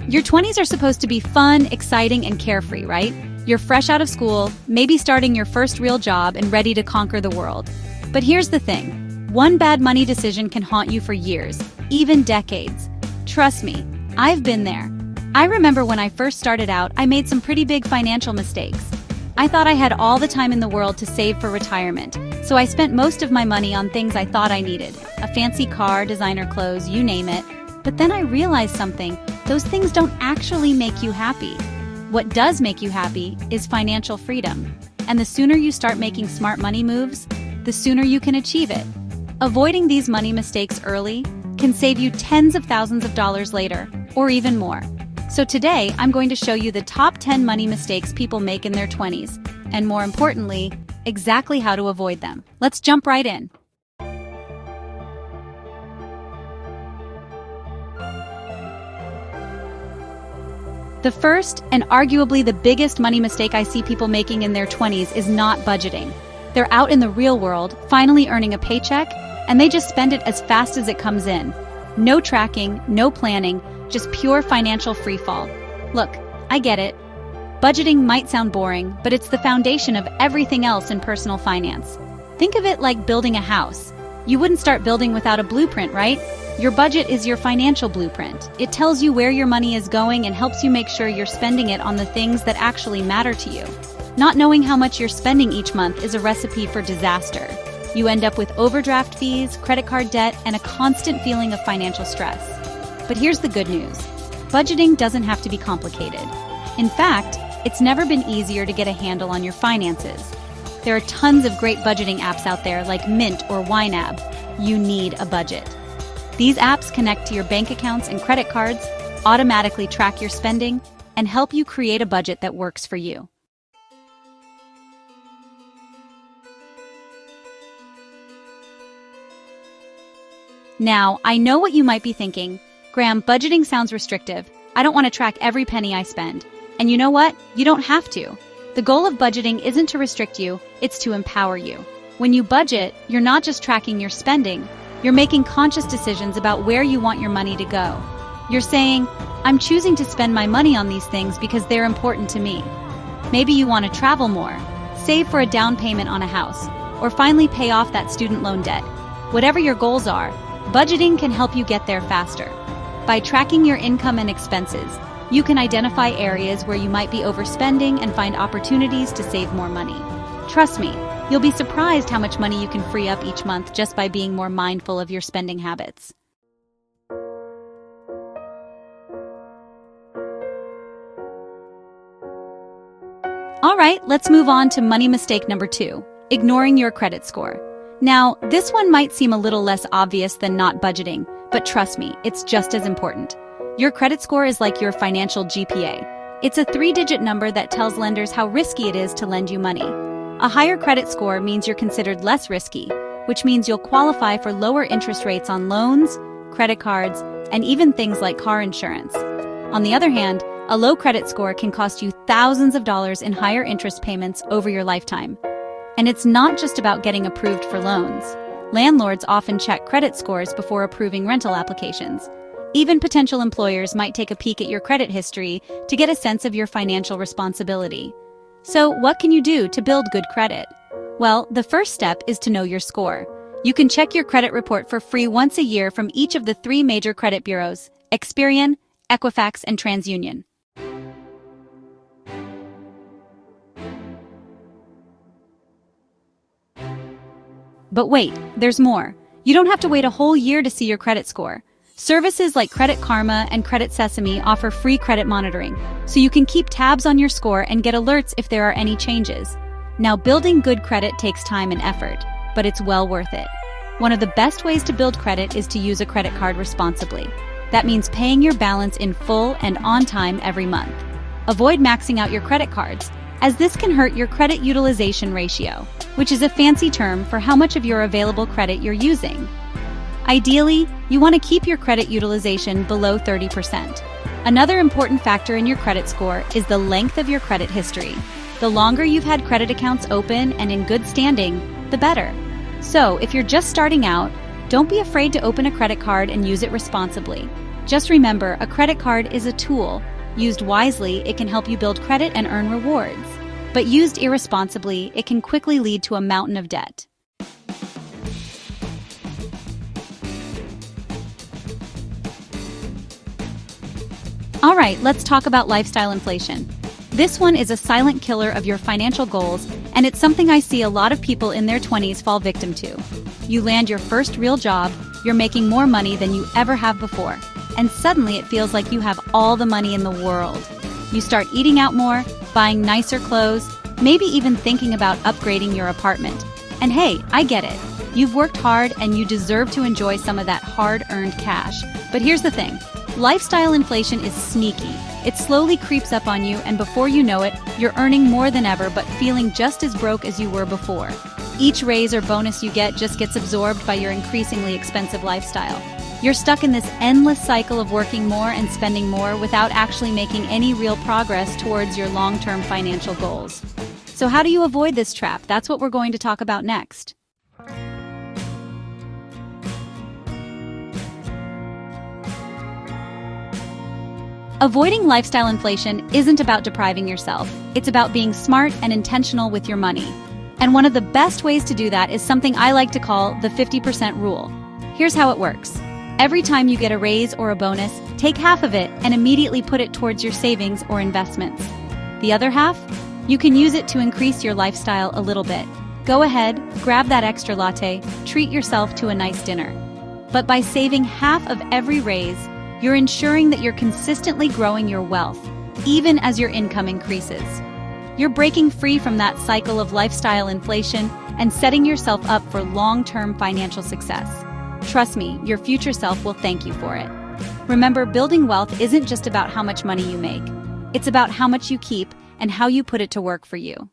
Your 20s are supposed to be fun, exciting, and carefree, right? You're fresh out of school, maybe starting your first real job and ready to conquer the world. But here's the thing. One bad money decision can haunt you for years, even decades. Trust me, I've been there. I remember when I first started out, I made some pretty big financial mistakes. I thought I had all the time in the world to save for retirement, so I spent most of my money on things I thought I needed. A fancy car, designer clothes, you name it. But then I realized something. Those things don't actually make you happy. What does make you happy is financial freedom. And the sooner you start making smart money moves, the sooner you can achieve it. Avoiding these money mistakes early can save you tens of thousands of dollars later, or even more. So today, I'm going to show you the top 10 money mistakes people make in their 20s, and more importantly, exactly how to avoid them. Let's jump right in. The first, and arguably the biggest money mistake I see people making in their 20s is not budgeting. They're out in the real world, finally earning a paycheck, and they just spend it as fast as it comes in. No tracking, no planning, just pure financial freefall. Look, I get it. Budgeting might sound boring, but it's the foundation of everything else in personal finance. Think of it like building a house. You wouldn't start building without a blueprint, right? Your budget is your financial blueprint. It tells you where your money is going and helps you make sure you're spending it on the things that actually matter to you. Not knowing how much you're spending each month is a recipe for disaster. You end up with overdraft fees, credit card debt, and a constant feeling of financial stress. But here's the good news. Budgeting doesn't have to be complicated. In fact, it's never been easier to get a handle on your finances. There are tons of great budgeting apps out there like Mint or YNAB. You need a budget. These apps connect to your bank accounts and credit cards, automatically track your spending, and help you create a budget that works for you. Now, I know what you might be thinking. Graham, budgeting sounds restrictive. I don't want to track every penny I spend. And you know what? You don't have to. The goal of budgeting isn't to restrict you, it's to empower you. When you budget, you're not just tracking your spending, you're making conscious decisions about where you want your money to go. You're saying, I'm choosing to spend my money on these things because they're important to me. Maybe you want to travel more, save for a down payment on a house, or finally pay off that student loan debt. Whatever your goals are, budgeting can help you get there faster. By tracking your income and expenses, you can identify areas where you might be overspending and find opportunities to save more money. Trust me, you'll be surprised how much money you can free up each month just by being more mindful of your spending habits. All right, let's move on to money mistake number 2, ignoring your credit score. Now, this one might seem a little less obvious than not budgeting, but trust me, it's just as important. Your credit score is like your financial GPA. It's a 3-digit number that tells lenders how risky it is to lend you money. A higher credit score means you're considered less risky, which means you'll qualify for lower interest rates on loans, credit cards, and even things like car insurance. On the other hand, a low credit score can cost you thousands of dollars in higher interest payments over your lifetime. And it's not just about getting approved for loans. Landlords often check credit scores before approving rental applications. Even potential employers might take a peek at your credit history to get a sense of your financial responsibility. So, what can you do to build good credit? Well, the first step is to know your score. You can check your credit report for free once a year from each of the 3 major credit bureaus: Experian, Equifax, and TransUnion. But wait, there's more. You don't have to wait a whole year to see your credit score. Services like Credit Karma and Credit Sesame offer free credit monitoring, so you can keep tabs on your score and get alerts if there are any changes. Now, building good credit takes time and effort, but it's well worth it. One of the best ways to build credit is to use a credit card responsibly. That means paying your balance in full and on time every month. Avoid maxing out your credit cards, as this can hurt your credit utilization ratio, which is a fancy term for how much of your available credit you're using. Ideally, you want to keep your credit utilization below 30%. Another important factor in your credit score is the length of your credit history. The longer you've had credit accounts open and in good standing, the better. So, if you're just starting out, don't be afraid to open a credit card and use it responsibly. Just remember, a credit card is a tool. Used wisely, it can help you build credit and earn rewards. But used irresponsibly, it can quickly lead to a mountain of debt. All right, let's talk about lifestyle inflation. This one is a silent killer of your financial goals, and it's something I see a lot of people in their 20s fall victim to. You land your first real job, you're making more money than you ever have before, and suddenly it feels like you have all the money in the world. You start eating out more, buying nicer clothes, maybe even thinking about upgrading your apartment. And hey, I get it. You've worked hard and you deserve to enjoy some of that hard-earned cash. But here's the thing. Lifestyle inflation is sneaky. It slowly creeps up on you, and before you know it, you're earning more than ever but feeling just as broke as you were before. Each raise or bonus you get just gets absorbed by your increasingly expensive lifestyle. You're stuck in this endless cycle of working more and spending more without actually making any real progress towards your long-term financial goals. So how do you avoid this trap? That's what we're going to talk about next. Avoiding lifestyle inflation isn't about depriving yourself. It's about being smart and intentional with your money. And one of the best ways to do that is something I like to call the 50% rule. Here's how it works. Every time you get a raise or a bonus, take half of it and immediately put it towards your savings or investments. The other half, you can use it to increase your lifestyle a little bit. Go ahead, grab that extra latte, treat yourself to a nice dinner. But by saving half of every raise, you're ensuring that you're consistently growing your wealth, even as your income increases. You're breaking free from that cycle of lifestyle inflation and setting yourself up for long-term financial success. Trust me, your future self will thank you for it. Remember, building wealth isn't just about how much money you make. It's about how much you keep and how you put it to work for you.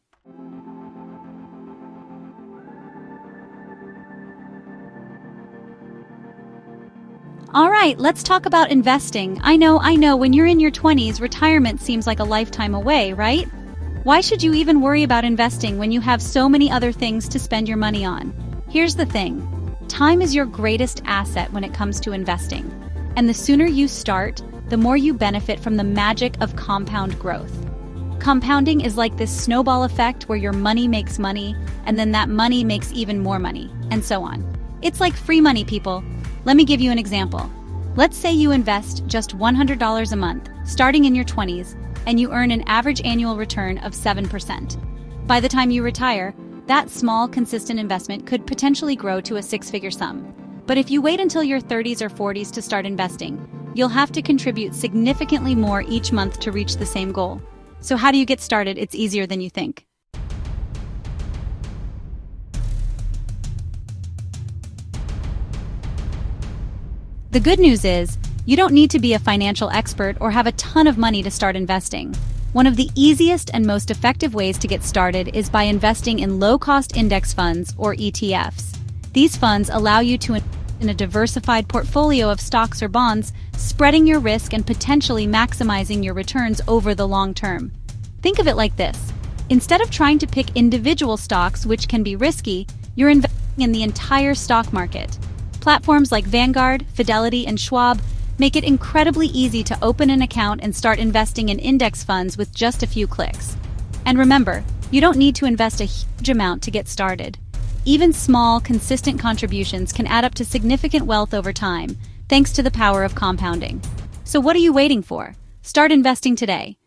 All right, let's talk about investing. I know, when you're in your 20s, retirement seems like a lifetime away, right? Why should you even worry about investing when you have so many other things to spend your money on? Here's the thing. Time is your greatest asset when it comes to investing. And the sooner you start, the more you benefit from the magic of compound growth. Compounding is like this snowball effect where your money makes money, and then that money makes even more money, and so on. It's like free money, people. Let me give you an example. Let's say you invest just $100 a month, starting in your 20s, and you earn an average annual return of 7%. By the time you retire, that small, consistent investment could potentially grow to a six-figure sum. But if you wait until your 30s or 40s to start investing, you'll have to contribute significantly more each month to reach the same goal. So how do you get started? It's easier than you think. The good news is, you don't need to be a financial expert or have a ton of money to start investing. One of the easiest and most effective ways to get started is by investing in low-cost index funds, or ETFs. These funds allow you to invest in a diversified portfolio of stocks or bonds, spreading your risk and potentially maximizing your returns over the long term. Think of it like this. Instead of trying to pick individual stocks, which can be risky, you're investing in the entire stock market. Platforms like Vanguard, Fidelity, and Schwab make it incredibly easy to open an account and start investing in index funds with just a few clicks. And remember, you don't need to invest a huge amount to get started. Even small, consistent contributions can add up to significant wealth over time, thanks to the power of compounding. So what are you waiting for? Start investing today.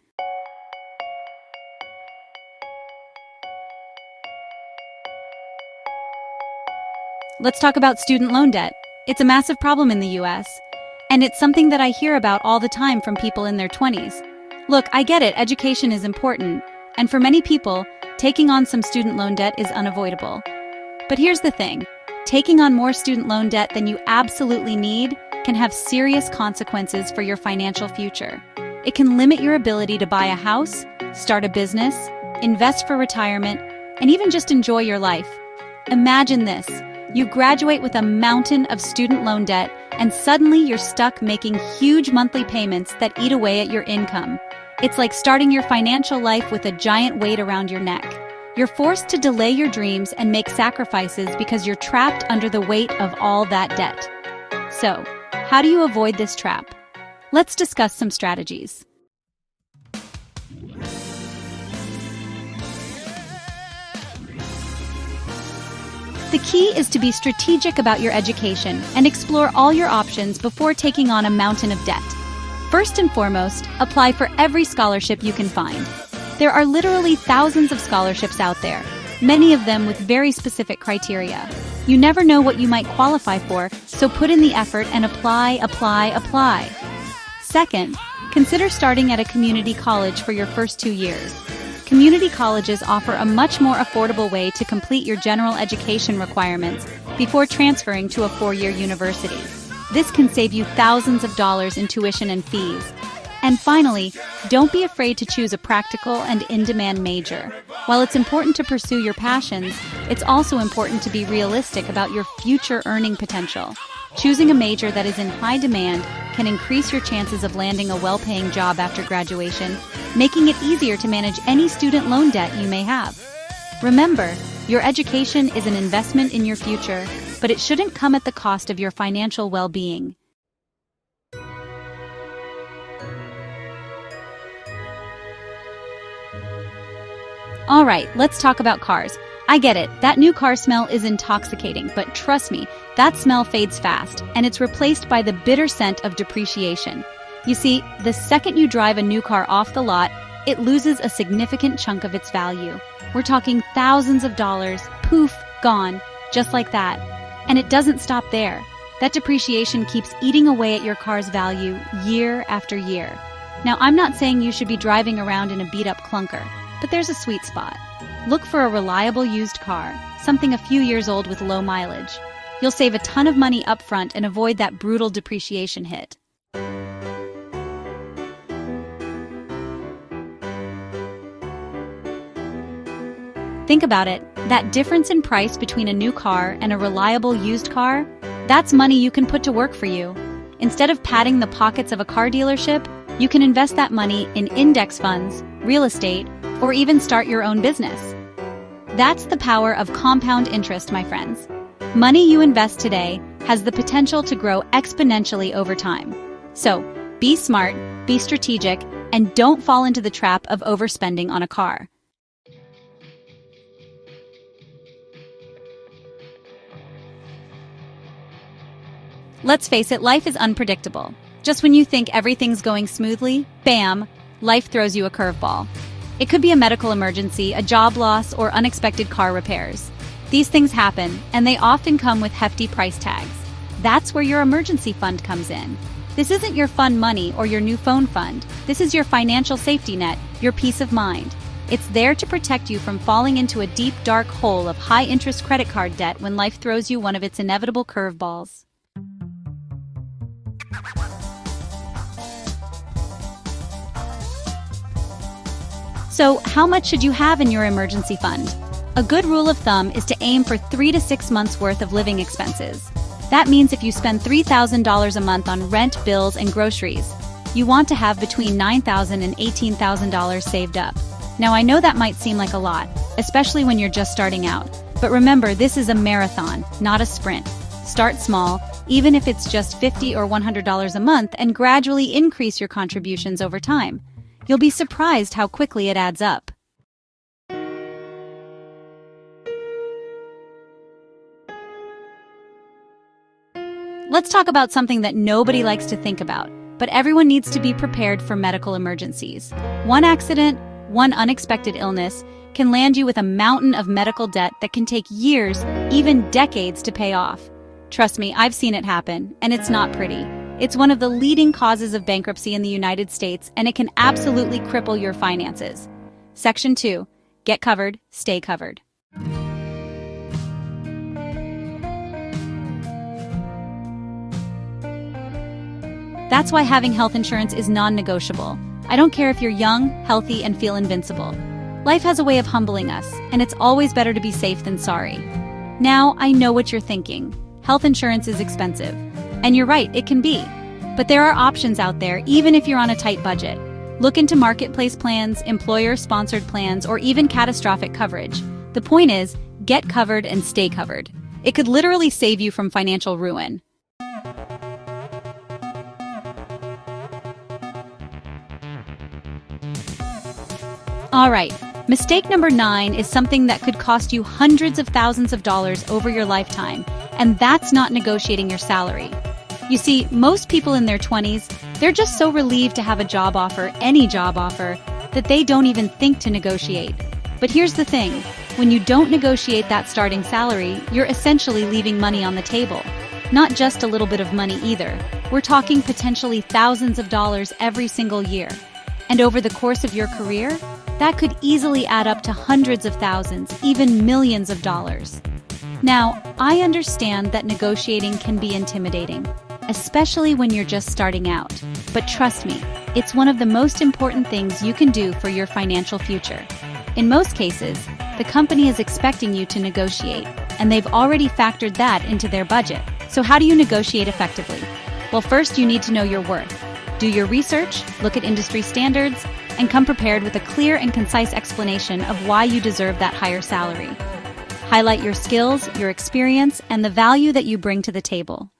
Let's talk about student loan debt. It's a massive problem in the US, and it's something that I hear about all the time from people in their 20s. Look, I get it, education is important, and for many people, taking on some student loan debt is unavoidable. But here's the thing, taking on more student loan debt than you absolutely need can have serious consequences for your financial future. It can limit your ability to buy a house, start a business, invest for retirement, and even just enjoy your life. Imagine this. You graduate with a mountain of student loan debt, and suddenly you're stuck making huge monthly payments that eat away at your income. It's like starting your financial life with a giant weight around your neck. You're forced to delay your dreams and make sacrifices because you're trapped under the weight of all that debt. So, how do you avoid this trap? Let's discuss some strategies. The key is to be strategic about your education and explore all your options before taking on a mountain of debt. First and foremost, apply for every scholarship you can find. There are literally thousands of scholarships out there, many of them with very specific criteria. You never know what you might qualify for, so put in the effort and apply. Second, consider starting at a community college for your first 2 years. Community colleges offer a much more affordable way to complete your general education requirements before transferring to a 4-year university. This can save you thousands of dollars in tuition and fees. And finally, don't be afraid to choose a practical and in-demand major. While it's important to pursue your passions, it's also important to be realistic about your future earning potential. Choosing a major that is in high demand can increase your chances of landing a well-paying job after graduation, making it easier to manage any student loan debt you may have. Remember, your education is an investment in your future, but it shouldn't come at the cost of your financial well-being. All right, let's talk about cars. I get it, that new car smell is intoxicating, but trust me, that smell fades fast, and it's replaced by the bitter scent of depreciation. You see, the second you drive a new car off the lot, it loses a significant chunk of its value. We're talking thousands of dollars, poof, gone, just like that. And it doesn't stop there. That depreciation keeps eating away at your car's value year after year. Now, I'm not saying you should be driving around in a beat-up clunker, but there's a sweet spot. Look for a reliable used car, something a few years old with low mileage. You'll save a ton of money up front and avoid that brutal depreciation hit. Think about it, that difference in price between a new car and a reliable used car, that's money you can put to work for you. Instead of padding the pockets of a car dealership, you can invest that money in index funds, real estate, or even start your own business. That's the power of compound interest, my friends. Money you invest today has the potential to grow exponentially over time. So, be smart, be strategic, and don't fall into the trap of overspending on a car. Let's face it, life is unpredictable. Just when you think everything's going smoothly, bam, life throws you a curveball. It could be a medical emergency, a job loss, or unexpected car repairs. These things happen, and they often come with hefty price tags. That's where your emergency fund comes in. This isn't your fun money or your new phone fund. This is your financial safety net, your peace of mind. It's there to protect you from falling into a deep, dark hole of high-interest credit card debt when life throws you one of its inevitable curveballs. So, how much should you have in your emergency fund? A good rule of thumb is to aim for 3 to 6 months' worth of living expenses. That means if you spend $3,000 a month on rent, bills, and groceries, you want to have between $9,000 and $18,000 saved up. Now, I know that might seem like a lot, especially when you're just starting out. But remember, this is a marathon, not a sprint. Start small, even if it's just $50 or $100 a month, and gradually increase your contributions over time. You'll be surprised how quickly it adds up. Let's talk about something that nobody likes to think about, but everyone needs to be prepared for medical emergencies. One accident, one unexpected illness, can land you with a mountain of medical debt that can take years, even decades to pay off. Trust me, I've seen it happen, and it's not pretty. It's one of the leading causes of bankruptcy in the United States, and it can absolutely cripple your finances. Section 2. Get covered, stay covered. That's why having health insurance is non-negotiable. I don't care if you're young, healthy, and feel invincible. Life has a way of humbling us, and it's always better to be safe than sorry. Now, I know what you're thinking. Health insurance is expensive. And you're right, it can be. But there are options out there, even if you're on a tight budget. Look into marketplace plans, employer-sponsored plans, or even catastrophic coverage. The point is, get covered and stay covered. It could literally save you from financial ruin. All right, mistake number 9 is something that could cost you hundreds of thousands of dollars over your lifetime, and that's not negotiating your salary. You see, most people in their 20s, they're just so relieved to have a job offer, any job offer, that they don't even think to negotiate. But here's the thing, when you don't negotiate that starting salary, you're essentially leaving money on the table. Not just a little bit of money either. We're talking potentially thousands of dollars every single year. And over the course of your career, that could easily add up to hundreds of thousands, even millions of dollars. Now, I understand that negotiating can be intimidating, especially when you're just starting out. But trust me, it's one of the most important things you can do for your financial future. In most cases, the company is expecting you to negotiate, and they've already factored that into their budget. So how do you negotiate effectively? Well, first you need to know your worth. Do your research, look at industry standards, and come prepared with a clear and concise explanation of why you deserve that higher salary. Highlight your skills, your experience, and the value that you bring to the table.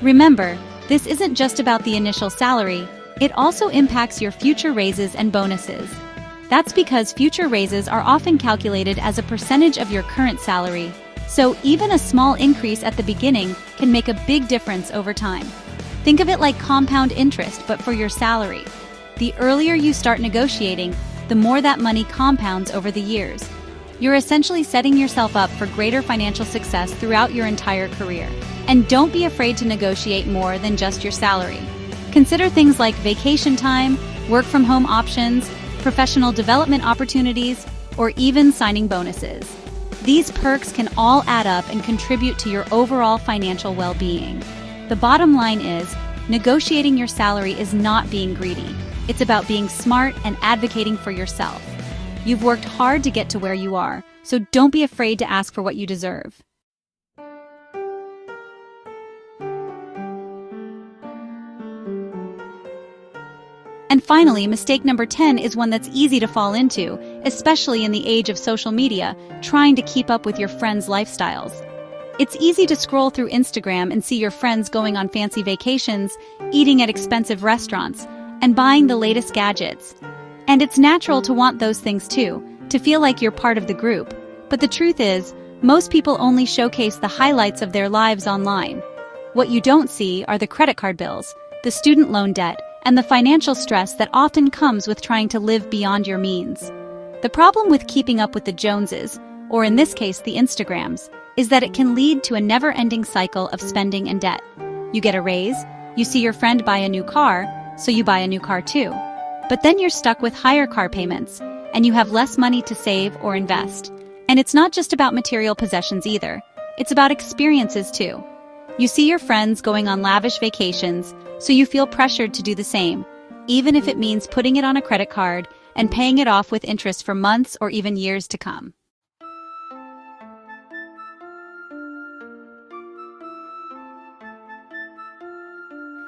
Remember, this isn't just about the initial salary, it also impacts your future raises and bonuses. That's because future raises are often calculated as a percentage of your current salary, so even a small increase at the beginning can make a big difference over time. Think of it like compound interest, but for your salary. The earlier you start negotiating, the more that money compounds over the years. You're essentially setting yourself up for greater financial success throughout your entire career. And don't be afraid to negotiate more than just your salary. Consider things like vacation time, work-from-home options, professional development opportunities, or even signing bonuses. These perks can all add up and contribute to your overall financial well-being. The bottom line is, negotiating your salary is not being greedy. It's about being smart and advocating for yourself. You've worked hard to get to where you are, so don't be afraid to ask for what you deserve. And finally, mistake number 10 is one that's easy to fall into, especially in the age of social media, trying to keep up with your friends' lifestyles. It's easy to scroll through Instagram and see your friends going on fancy vacations, eating at expensive restaurants, and buying the latest gadgets. And it's natural to want those things too, to feel like you're part of the group. But the truth is, most people only showcase the highlights of their lives online. What you don't see are the credit card bills, the student loan debt, and the financial stress that often comes with trying to live beyond your means. The problem with keeping up with the Joneses, or in this case the Instagrams, is that it can lead to a never-ending cycle of spending and debt. You get a raise, you see your friend buy a new car, so you buy a new car too. But then you're stuck with higher car payments, and you have less money to save or invest. And it's not just about material possessions either. It's about experiences too. You see your friends going on lavish vacations, so you feel pressured to do the same, even if it means putting it on a credit card and paying it off with interest for months or even years to come.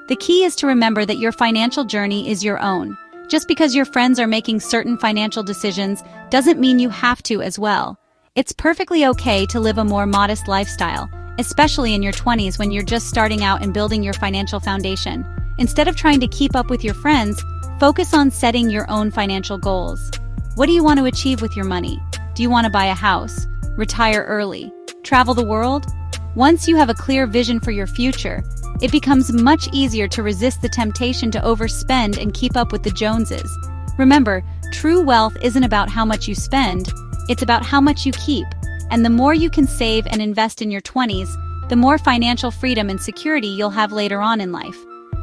The key is to remember that your financial journey is your own. Just because your friends are making certain financial decisions doesn't mean you have to as well. It's perfectly okay to live a more modest lifestyle, especially in your 20s when you're just starting out and building your financial foundation. Instead of trying to keep up with your friends, focus on setting your own financial goals. What do you want to achieve with your money? Do you want to buy a house, retire early, travel the world? Once you have a clear vision for your future, it becomes much easier to resist the temptation to overspend and keep up with the Joneses. Remember, true wealth isn't about how much you spend, it's about how much you keep. And the more you can save and invest in your 20s, the more financial freedom and security you'll have later on in life.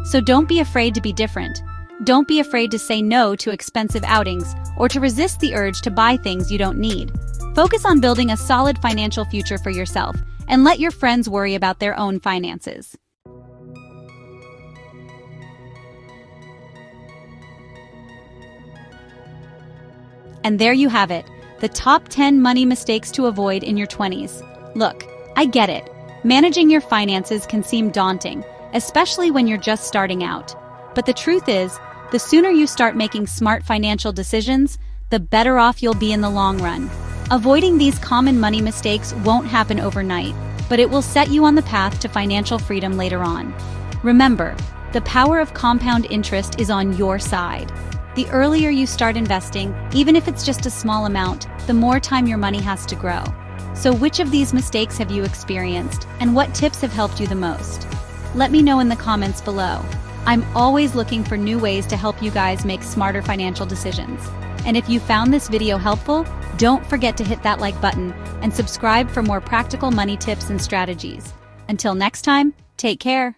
So don't be afraid to be different. Don't be afraid to say no to expensive outings or to resist the urge to buy things you don't need. Focus on building a solid financial future for yourself and let your friends worry about their own finances. And there you have it, the top 10 money mistakes to avoid in your 20s. Look, I get it. Managing your finances can seem daunting, especially when you're just starting out. But the truth is, the sooner you start making smart financial decisions, the better off you'll be in the long run. Avoiding these common money mistakes won't happen overnight. but it will set you on the path to financial freedom later on. Remember, the power of compound interest is on your side. The earlier you start investing, even if it's just a small amount, the more time your money has to grow. So which of these mistakes have you experienced, and what tips have helped you the most? Let me know in the comments below. I'm always looking for new ways to help you guys make smarter financial decisions. And if you found this video helpful, don't forget to hit that like button and subscribe for more practical money tips and strategies. Until next time, take care.